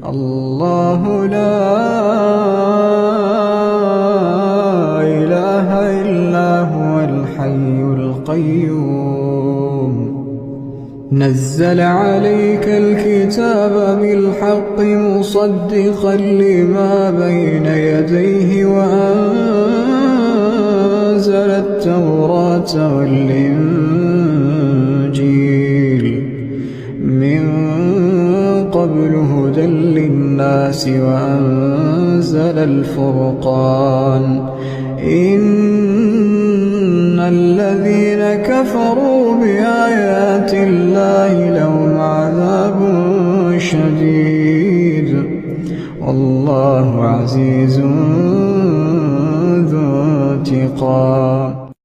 الله لا إله إلا هو الحي القيوم نزل عليك الكتاب بالحق مصدقا لما بين يديه وأنزل التوراة والإنجيل من قبل هدى للناس وأنزل الفرقان إن الذين كفروا بآيات الله لهم عذاب شديد والله عزيز ذو انتقام.